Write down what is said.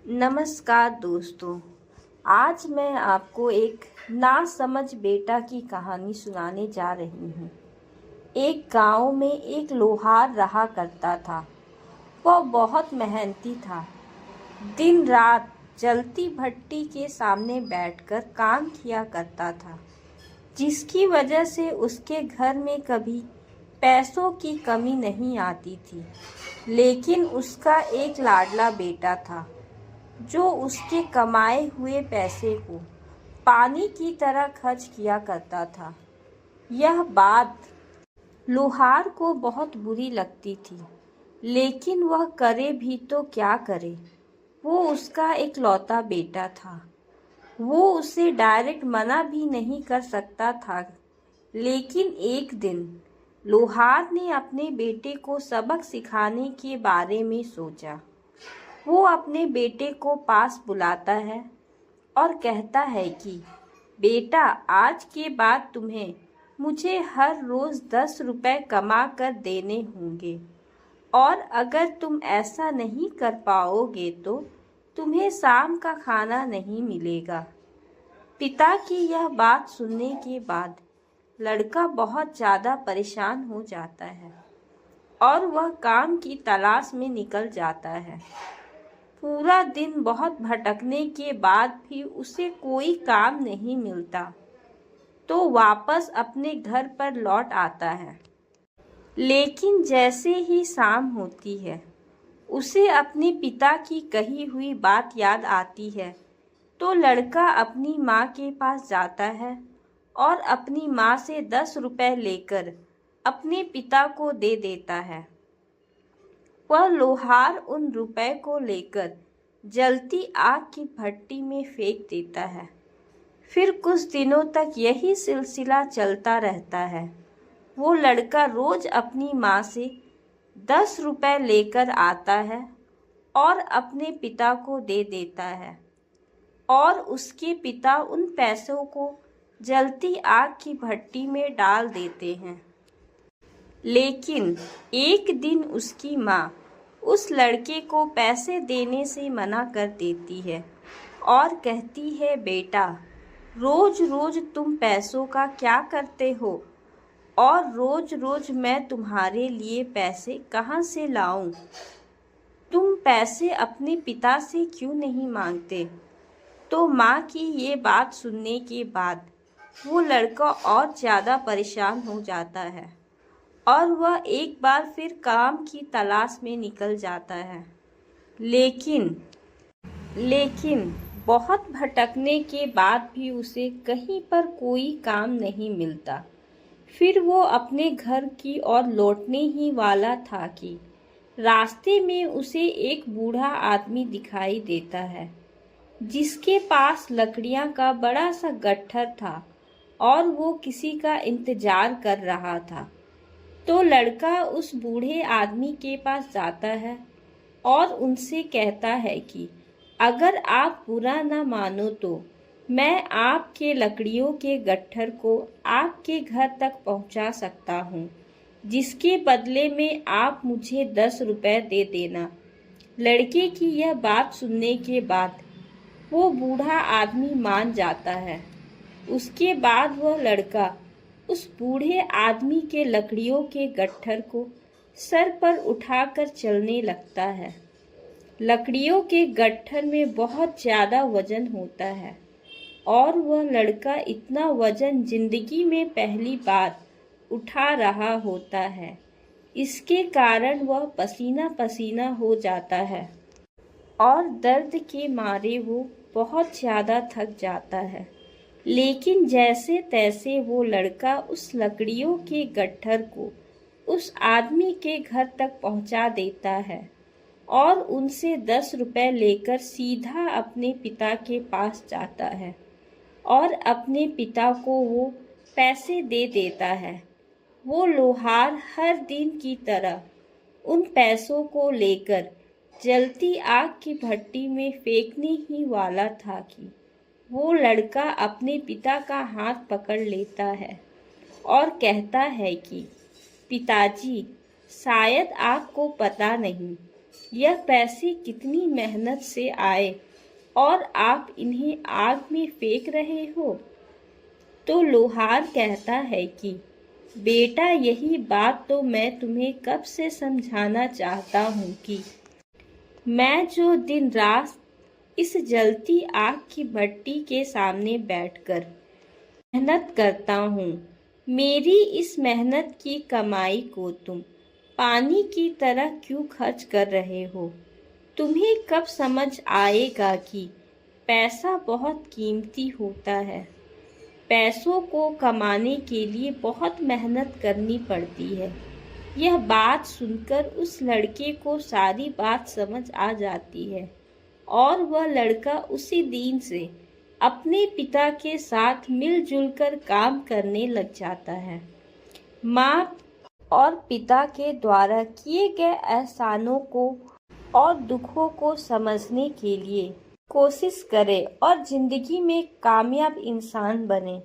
नमस्कार दोस्तों। आज मैं आपको एक नासमझ बेटा की कहानी सुनाने जा रही हूँ। एक गांव में एक लोहार रहा करता था। वह बहुत मेहनती था। दिन रात जलती भट्टी के सामने बैठकर काम किया करता था, जिसकी वजह से उसके घर में कभी पैसों की कमी नहीं आती थी। लेकिन उसका एक लाडला बेटा था जो उसके कमाए हुए पैसे को पानी की तरह खर्च किया करता था। यह बात लोहार को बहुत बुरी लगती थी, लेकिन वह करे भी तो क्या करे। वो उसका इकलौता बेटा था। वो उसे डायरेक्ट मना भी नहीं कर सकता था। लेकिन एक दिन लोहार ने अपने बेटे को सबक सिखाने के बारे में सोचा। वो अपने बेटे को पास बुलाता है और कहता है कि बेटा, आज के बाद तुम्हें मुझे हर रोज़ 10 रुपए कमा कर देने होंगे, और अगर तुम ऐसा नहीं कर पाओगे तो तुम्हें शाम का खाना नहीं मिलेगा। पिता की यह बात सुनने के बाद लड़का बहुत ज़्यादा परेशान हो जाता है और वह काम की तलाश में निकल जाता है। पूरा दिन बहुत भटकने के बाद भी उसे कोई काम नहीं मिलता, तो वापस अपने घर पर लौट आता है। लेकिन जैसे ही शाम होती है, उसे अपने पिता की कही हुई बात याद आती है। तो लड़का अपनी माँ के पास जाता है और अपनी माँ से 10 रुपए लेकर अपने पिता को दे देता है। वह लोहार उन रुपए को लेकर जलती आग की भट्टी में फेंक देता है। फिर कुछ दिनों तक यही सिलसिला चलता रहता है। वो लड़का रोज अपनी माँ से 10 रुपए लेकर आता है और अपने पिता को दे देता है, और उसके पिता उन पैसों को जलती आग की भट्टी में डाल देते हैं। लेकिन एक दिन उसकी माँ उस लड़के को पैसे देने से मना कर देती है और कहती है, बेटा, रोज रोज तुम पैसों का क्या करते हो, और रोज रोज मैं तुम्हारे लिए पैसे कहाँ से लाऊं? तुम पैसे अपने पिता से क्यों नहीं मांगते? तो माँ की ये बात सुनने के बाद वो लड़का और ज़्यादा परेशान हो जाता है और वह एक बार फिर काम की तलाश में निकल जाता है। लेकिन बहुत भटकने के बाद भी उसे कहीं पर कोई काम नहीं मिलता। फिर वो अपने घर की ओर लौटने ही वाला था कि रास्ते में उसे एक बूढ़ा आदमी दिखाई देता है, जिसके पास लकड़ियां का बड़ा सा गट्ठर था और वो किसी का इंतजार कर रहा था। तो लड़का उस बूढ़े आदमी के पास जाता है और उनसे कहता है कि अगर आप बुरा ना मानो तो मैं आपके लकड़ियों के गट्ठर को आपके घर तक पहुंचा सकता हूं, जिसके बदले में आप मुझे 10 रुपए दे देना। लड़के की यह बात सुनने के बाद वो बूढ़ा आदमी मान जाता है। उसके बाद वह लड़का उस बूढ़े आदमी के लकड़ियों के गट्ठर को सर पर उठाकर चलने लगता है। लकड़ियों के गट्ठर में बहुत ज़्यादा वजन होता है और वह लड़का इतना वजन जिंदगी में पहली बार उठा रहा होता है। इसके कारण वह पसीना पसीना हो जाता है और दर्द के मारे वो बहुत ज़्यादा थक जाता है। लेकिन जैसे तैसे वो लड़का उस लकड़ियों के गट्ठर को उस आदमी के घर तक पहुंचा देता है और उनसे 10 रुपए लेकर सीधा अपने पिता के पास जाता है और अपने पिता को वो पैसे दे देता है। वो लोहार हर दिन की तरह उन पैसों को लेकर जलती आग की भट्टी में फेंकने ही वाला था कि वो लड़का अपने पिता का हाथ पकड़ लेता है और कहता है कि पिताजी, शायद आपको पता नहीं, यह पैसे कितनी मेहनत से आए और आप इन्हें आग में फेंक रहे हो। तो लोहार कहता है कि बेटा, यही बात तो मैं तुम्हें कब से समझाना चाहता हूँ कि मैं जो दिन रात इस जलती आग की भट्टी के सामने बैठकर मेहनत करता हूँ, मेरी इस मेहनत की कमाई को तुम पानी की तरह क्यों खर्च कर रहे हो। तुम्हें कब समझ आएगा कि पैसा बहुत कीमती होता है। पैसों को कमाने के लिए बहुत मेहनत करनी पड़ती है। यह बात सुनकर उस लड़के को सारी बात समझ आ जाती है और वह लड़का उसी दिन से अपने पिता के साथ मिलजुल कर काम करने लग जाता है। माँ और पिता के द्वारा किए गए एहसानों को और दुखों को समझने के लिए कोशिश करें और जिंदगी में कामयाब इंसान बने।